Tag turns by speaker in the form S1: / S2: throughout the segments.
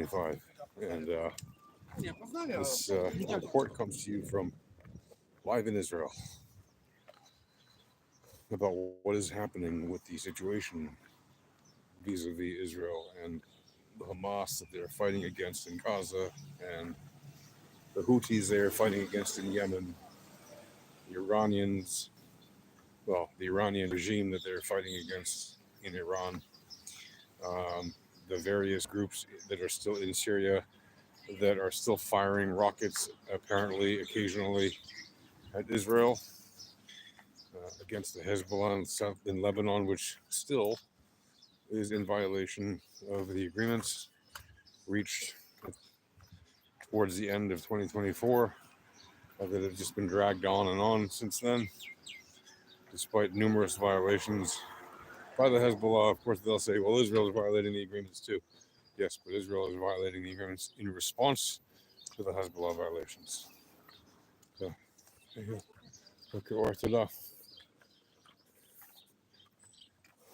S1: 2025. And this report comes to you from live in Israel about what is happening with the situation vis-a-vis Israel and the Hamas that they're fighting against in Gaza, and the Houthis they're fighting against in Yemen, the Iranians, well, the Iranian regime that they're fighting against in Iran, the various groups that are still in Syria that are still firing rockets, apparently occasionally, at Israel, against the Hezbollah in, in Lebanon, which still is in violation of the agreements reached towards the end of 2024, that have just been dragged on and on since then, despite numerous violations by the Hezbollah. Of course, they'll say, well, Israel is violating the agreements too. Yes, but Israel is violating the agreements in response to the Hezbollah violations. So, okay, Orthodox.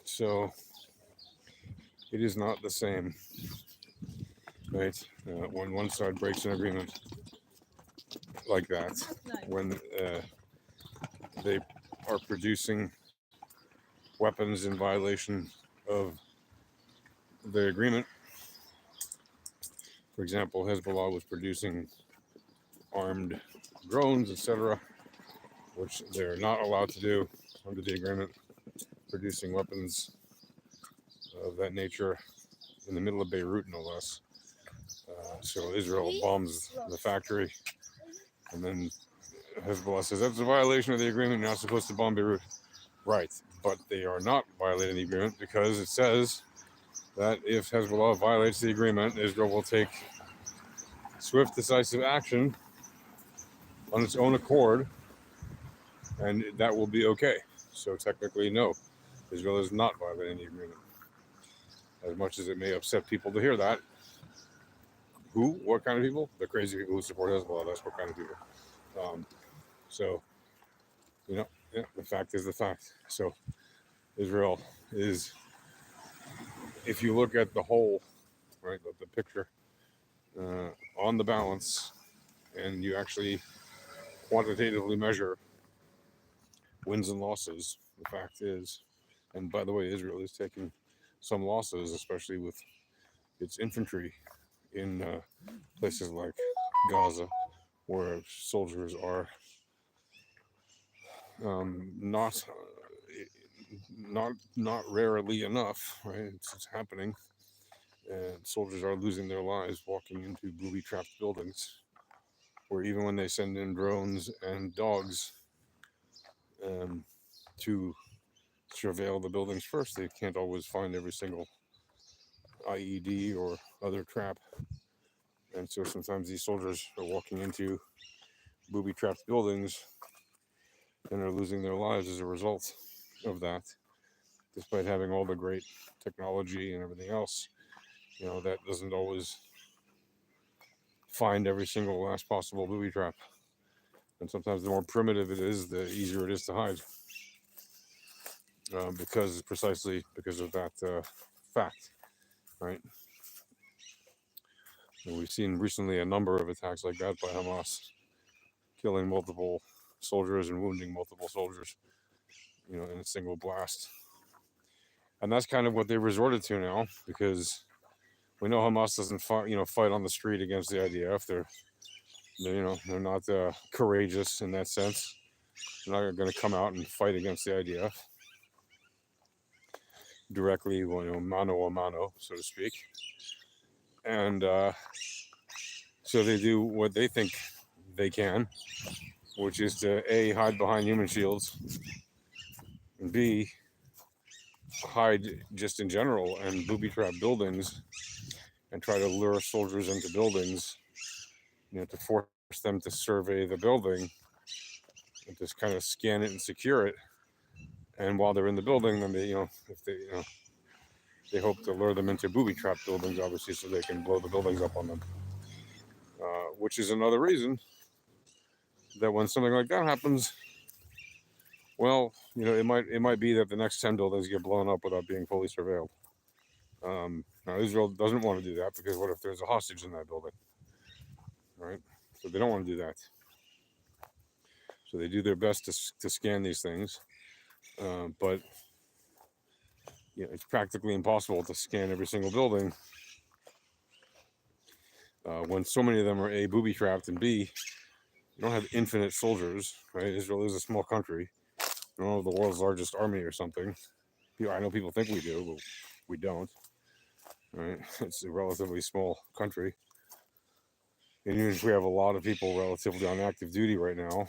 S1: So, it is not the same, right? When one side breaks an agreement like that, when they are producing weapons in violation of the agreement. For example, Hezbollah was producing armed drones, etc., which they're not allowed to do under the agreement, producing weapons of that nature in the middle of Beirut, no less. So Israel bombs the factory, and then Hezbollah says, that's a violation of the agreement, you're not supposed to bomb Beirut. Right, but they are not violating the agreement because it says that if Hezbollah violates the agreement, Israel will take swift, decisive action on its own accord, and that will be okay. So technically, no, Israel is not violating the agreement. As much as it may upset people to hear that. Who? What kind of people? The crazy people who support Hezbollah. That's what kind of people. So, yeah, the fact is the fact. So Israel is, if you look at the whole, right, the picture on the balance, and you actually quantitatively measure wins and losses, the fact is, and by the way, Israel is taking some losses, especially with its infantry in places like Gaza, where soldiers are not rarely enough, right? It's happening, and soldiers are losing their lives walking into booby-trapped buildings, where even when they send in drones and dogs to surveil the buildings first, they can't always find every single IED or other trap. And so sometimes these soldiers are walking into booby-trapped buildings and are losing their lives as a result of that, despite having all the great technology and everything else. That doesn't always find every single last possible booby trap. And sometimes the more primitive it is, the easier it is to hide. Precisely because of that fact, right? And we've seen recently a number of attacks like that by Hamas, killing multiple soldiers and wounding multiple soldiers, in a single blast. And that's kind of what they resorted to now, because we know Hamas doesn't fight on the street against the IDF. They're not courageous in that sense. They're not going to come out and fight against the IDF directly, mano a mano, so to speak. And so they do what they think they can, which is to A, hide behind human shields, and B, hide just in general and booby trap buildings and try to lure soldiers into buildings, to force them to survey the building and just kind of scan it and secure it. And while they're in the building, then they hope to lure them into booby trap buildings, obviously, so they can blow the buildings up on them. Which is another reason that when something like that happens, well, it might be that the next 10 buildings get blown up without being fully surveilled. Now, Israel doesn't want to do that because what if there's a hostage in that building, right? So they don't want to do that. So they do their best to scan these things, but it's practically impossible to scan every single building when so many of them are A, booby trapped, and B, you don't have infinite soldiers, right? Israel is a small country. You don't have the world's largest army or something. I know people think we do, but we don't, right? It's a relatively small country. And even if we have a lot of people relatively on active duty right now,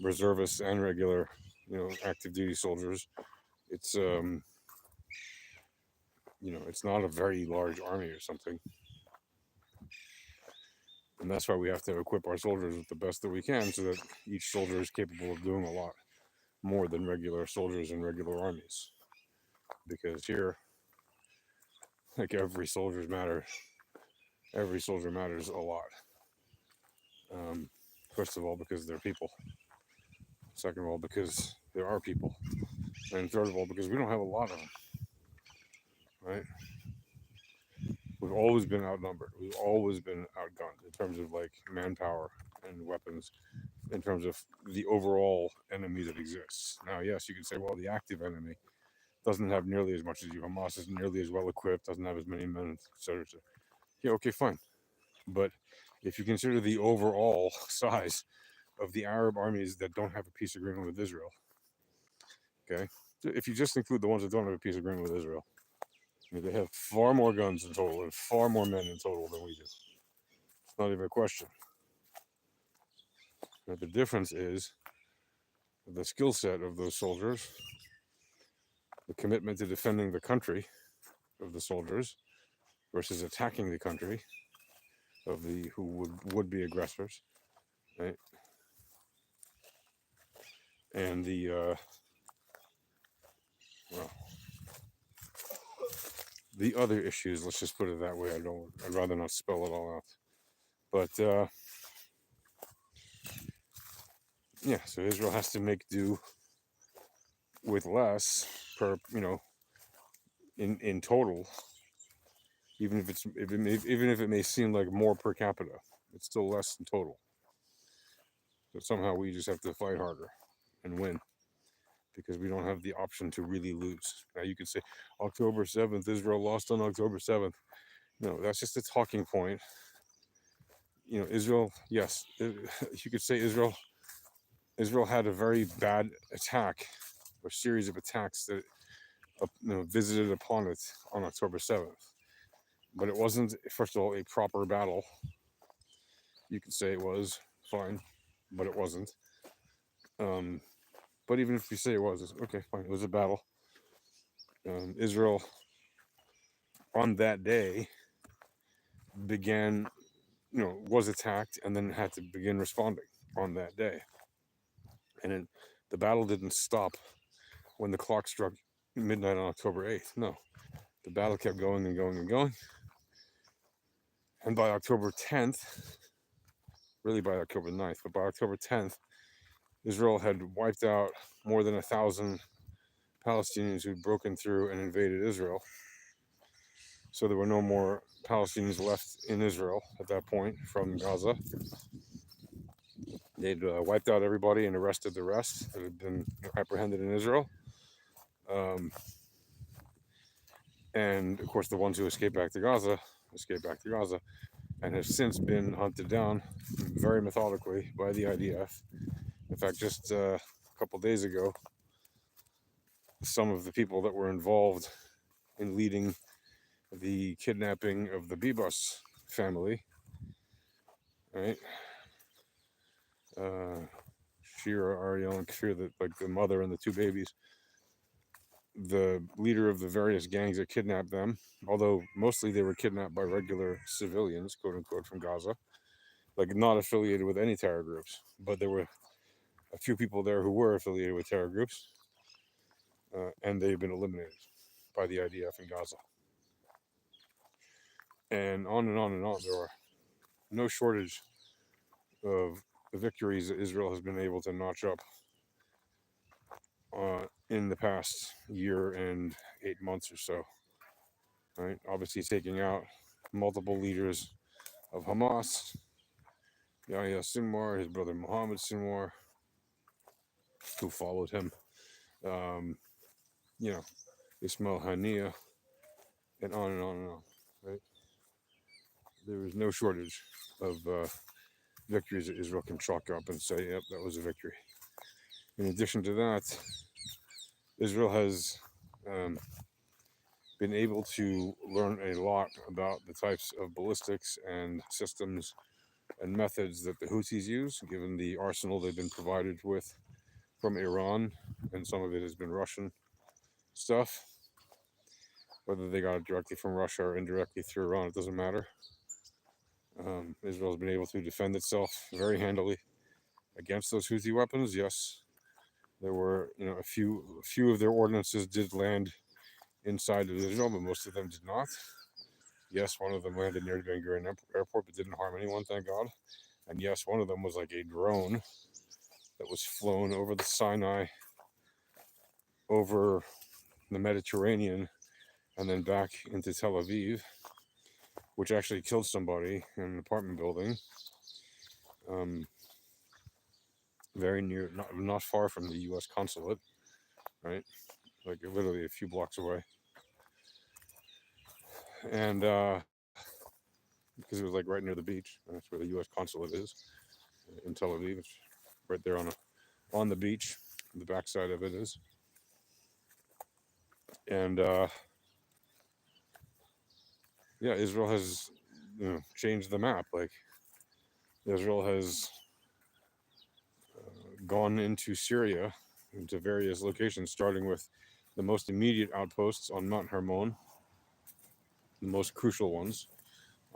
S1: reservists and regular, active duty soldiers, it's it's not a very large army or something. And that's why we have to equip our soldiers with the best that we can so that each soldier is capable of doing a lot more than regular soldiers in regular armies. Because here, like every soldier matters a lot. First of all, because they're people. Second of all, because there are people. And third of all, because we don't have a lot of them, right? We've always been outnumbered. We've always been outgunned in terms of like manpower and weapons, in terms of the overall enemy that exists. Now, yes, you can say, well, the active enemy doesn't have nearly as much as you. Hamas isn't nearly as well equipped, doesn't have as many men, etc. Yeah, okay, fine. But if you consider the overall size of the Arab armies that don't have a peace agreement with Israel, okay, if you just include the ones that don't have a peace agreement with Israel, they have far more guns in total and far more men in total than we do. It's not even a question. But the difference is the skill set of those soldiers, the commitment to defending the country of the soldiers versus attacking the country of the who would be aggressors, right? And well, the other issues. Let's just put it that way. I'd rather not spell it all out. But yeah, so Israel has to make do with less per, in total. Even if it may seem like more per capita, it's still less in total. But somehow we just have to fight harder and win because we don't have the option to really lose. Now you could say October 7th, Israel lost on October 7th. No, that's just a talking point. Israel, yes, you could say Israel had a very bad attack or series of attacks that visited upon it on October 7th. But it wasn't, first of all, a proper battle. You could say it was fine, but it wasn't. But even if you say it was, okay, fine, it was a battle. Israel, on that day, was attacked and then had to begin responding on that day. And the battle didn't stop when the clock struck midnight on October 8th. No, the battle kept going and going and going. And by October 10th, really by October 9th, but by October 10th, Israel had wiped out more than 1,000 Palestinians who'd broken through and invaded Israel. So there were no more Palestinians left in Israel at that point from Gaza. They'd wiped out everybody and arrested the rest that had been apprehended in Israel. And of course, the ones who escaped back to Gaza and have since been hunted down very methodically by the IDF. In fact, just a couple days ago, some of the people that were involved in leading the kidnapping of the Bibas family, right? Shira, Ariel, and Kfir, the mother and the two babies, the leader of the various gangs that kidnapped them, although mostly they were kidnapped by regular civilians, quote unquote, from Gaza, like not affiliated with any terror groups, but there were a few people there who were affiliated with terror groups, and they've been eliminated by the IDF in Gaza. And on and on and on. There are no shortage of the victories that Israel has been able to notch up in the past year and 8 months or so. right? Obviously taking out multiple leaders of Hamas, Yahya Sinwar, his brother Mohammed Sinwar, who followed him, um, you know, Ismail Haniya, and on and on and on, right? There is no shortage of victories that Israel can chalk up and say, yep, that was a victory. In addition to that, Israel has um, been able to learn a lot about the types of ballistics and systems and methods that the Houthis use, given the arsenal they've been provided with from Iran, and some of it has been Russian stuff. Whether they got it directly from Russia or indirectly through Iran, it doesn't matter. Israel's been able to defend itself very handily against those Houthi weapons. Yes, there were, a few of their ordinances did land inside of Israel, but most of them did not. Yes, one of them landed near Ben Gurion Airport, but didn't harm anyone, thank God. And yes, one of them was like a drone that was flown over the Sinai, over the Mediterranean, and then back into Tel Aviv, which actually killed somebody in an apartment building, very near, not far from the U.S. consulate, right? Like literally a few blocks away. And because it was like right near the beach, and that's where the U.S. consulate is in Tel Aviv. It's right there on the beach. The backside of it is, and yeah, Israel has changed the map. Like Israel has gone into Syria, into various locations, starting with the most immediate outposts on Mount Hermon, the most crucial ones,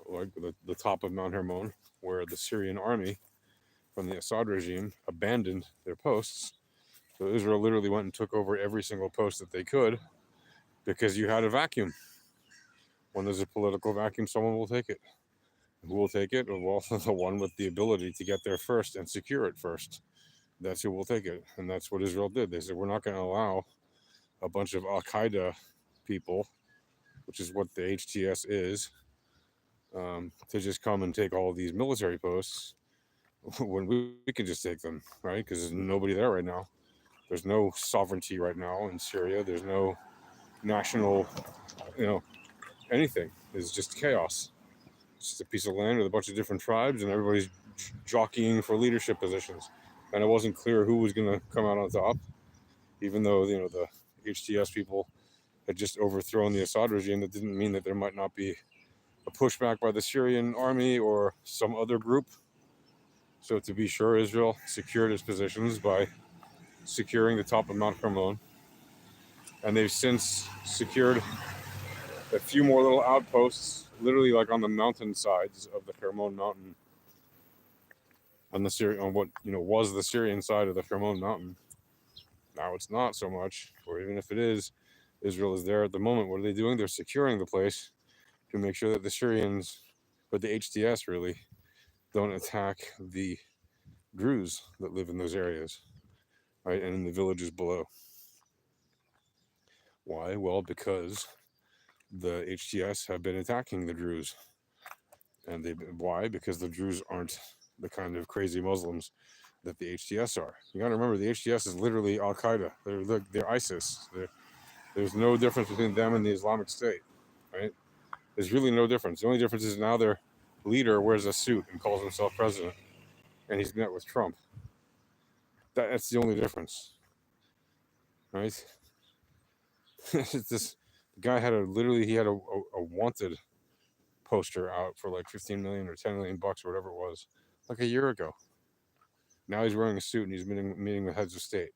S1: like the top of Mount Hermon, where the Syrian army from the Assad regime abandoned their posts. So Israel literally went and took over every single post that they could, because you had a vacuum. When there's a political vacuum, someone will take it. Who will take it? Well, the one with the ability to get there first and secure it first. That's who will take it. And that's what Israel did. They said, we're not going to allow a bunch of Al Qaeda people, which is what the HTS is, to just come and take all of these military posts when we can just take them, right? Because there's nobody there right now. There's no sovereignty right now in Syria. There's no national, anything. It's just chaos. It's just a piece of land with a bunch of different tribes, and everybody's jockeying for leadership positions. And it wasn't clear who was going to come out on top, even though the HTS people had just overthrown the Assad regime. That didn't mean that there might not be a pushback by the Syrian army or some other group. So to be sure, Israel secured its positions by securing the top of Mount Hermon, and they've since secured a few more little outposts, literally like on the mountain sides of the Hermon mountain, on what was the Syrian side of the Hermon mountain. Now it's not so much, or even if it is, Israel is there at the moment. What are they doing? They're securing the place to make sure that the Syrians, or the HTS really, don't attack the Druze that live in those areas, right, and in the villages below. Why? Well, because the HTS have been attacking the Druze. And why? Because the Druze aren't the kind of crazy Muslims that the HTS are. You got to remember, the HTS is literally Al Qaeda. They're ISIS. There's no difference between them and the Islamic State, right? There's really no difference. The only difference is now their leader wears a suit and calls himself president, and he's met with Trump. That's the only difference, right? This guy had a wanted poster out for like 15 million or 10 million bucks or whatever it was, like a year ago. Now he's wearing a suit and he's meeting with heads of state.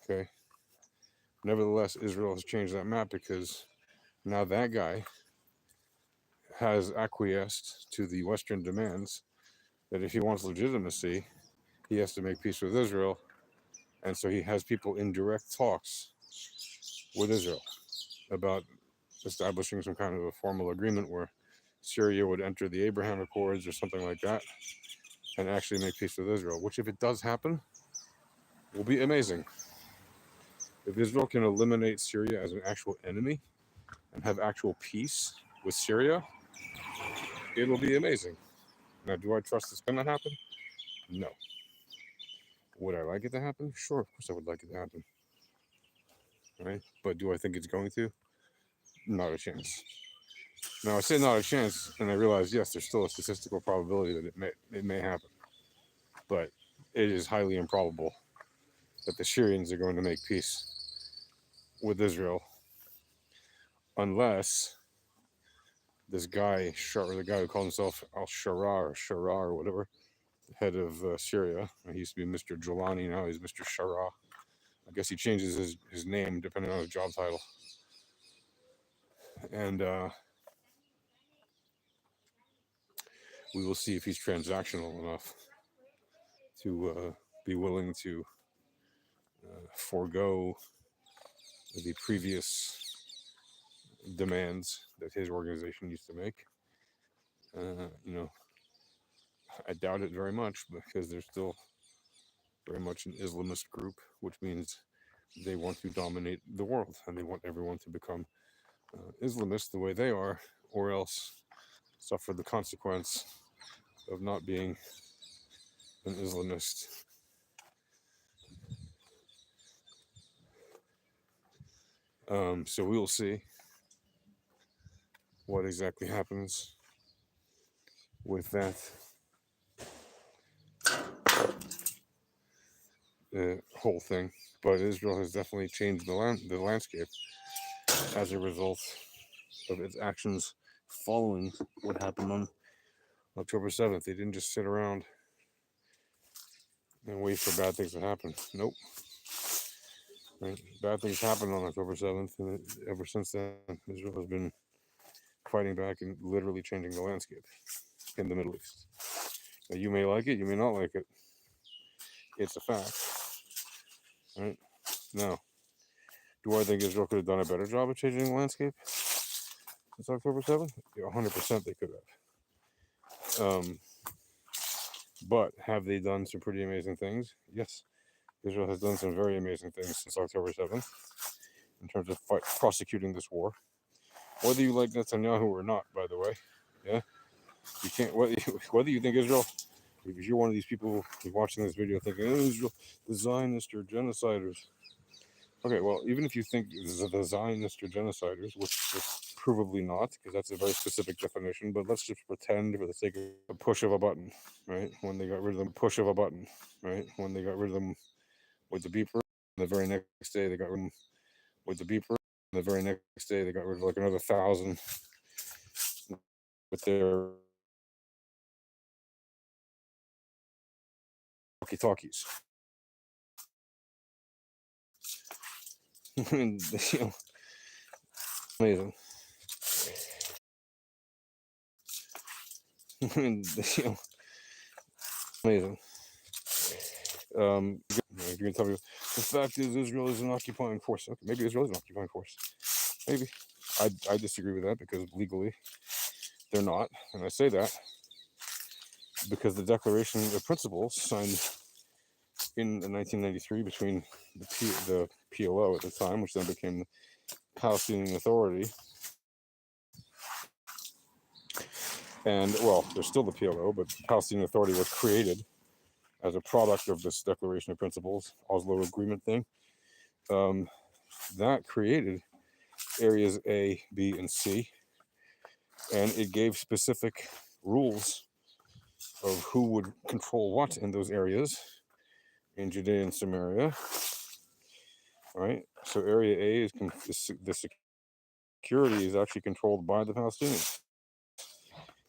S1: Okay. Nevertheless, Israel has changed that map, because now that guy has acquiesced to the Western demands that if he wants legitimacy, he has to make peace with Israel. And so he has people in direct talks with Israel about establishing some kind of a formal agreement where Syria would enter the Abraham Accords or something like that and actually make peace with Israel, which, if it does happen, will be amazing. If Israel can eliminate Syria as an actual enemy and have actual peace with Syria, it'll be amazing. Now, do I trust it's going to happen? No. Would I like it to happen? Sure, of course I would like it to happen. Right? But do I think it's going to? Not a chance. Now, I say not a chance, and I realize, yes, there's still a statistical probability that it may happen. But it is highly improbable that the Syrians are going to make peace with Israel unless this guy, or the guy who called himself Al-Sharar or whatever, the head of Syria, he used to be Mr. Jolani, now he's Mr. Sharar. I guess he changes his name depending on his job title. And we will see if he's transactional enough to be willing to forego the previous demands that his organization used to make. I doubt it very much because they're still very much an Islamist group, which means they want to dominate the world and they want everyone to become Islamist the way they are, or else suffer the consequence of not being an Islamist. So we will see what exactly happens with that whole thing. But Israel has definitely changed the landscape as a result of its actions following what happened on October 7th. They didn't just sit around and wait for bad things to happen. Nope. Right? Bad things happened on October 7th, and ever since then, Israel has been fighting back and literally changing the landscape in the Middle East. Now, you may like it, you may not like it. It's a fact. Right? Now, do I think Israel could have done a better job of changing the landscape since October 7th? Yeah, 100% they could have. But have they done some pretty amazing things? Yes. Israel has done some very amazing things since October 7th in terms of prosecuting this war. Whether you like Netanyahu or not, by the way. Yeah? You can't, whether you think Israel, if you're one of these people who's watching this video thinking, oh, Israel, the Zionists or genociders. Okay, well, even if you think the Zionists or genociders, which is provably not, because that's a very specific definition, but let's just pretend for the sake of a push of a button, right? When they got rid of them, push of a button, right? When they got rid of them with the beeper, the very next day they got rid of them with the beeper. The very next day they got rid of like another 1,000 with their walkie-talkies. And, amazing. And, amazing. You're gonna tell me the fact is Israel is an occupying force. Okay, maybe Israel is an occupying force. Maybe. I disagree with that because legally they're not, and I say that because the Declaration of Principles signed in 1993 between the PLO at the time, which then became the Palestinian Authority, and well, there's still the PLO, but the Palestinian Authority was created as a product of this Declaration of Principles, Oslo Agreement thing. That created areas A, B, and C, and it gave specific rules of who would control what in those areas in Judea and Samaria. All right, so Area A is the security is actually controlled by the Palestinians.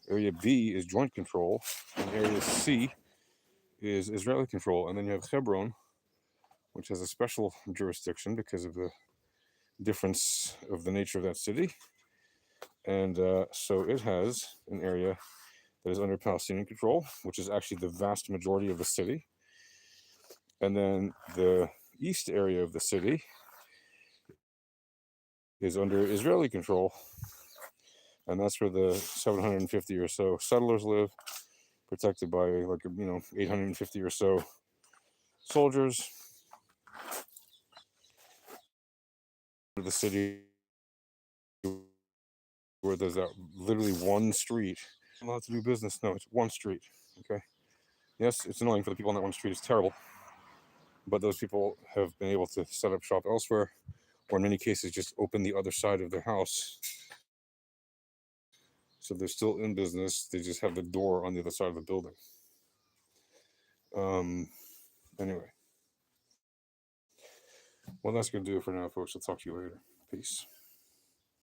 S1: Area B is joint control, and Area C is Israeli control. And then you have Hebron, which has a special jurisdiction because of the difference of the nature of that city. And so it has an area that is under Palestinian control, which is actually the vast majority of the city. And then the east area of the city is under Israeli control. And that's where the 750 or so settlers live, protected by 850 or so soldiers. The city where there's that literally one street allowed to do business. No, it's one street. Okay. Yes, it's annoying for the people on that one street. It's terrible. But those people have been able to set up shop elsewhere, or in many cases, just open the other side of their house. So they're still in business. They just have the door on the other side of the building. Anyway. Well, that's going to do it for now, folks. I'll talk to you later. Peace.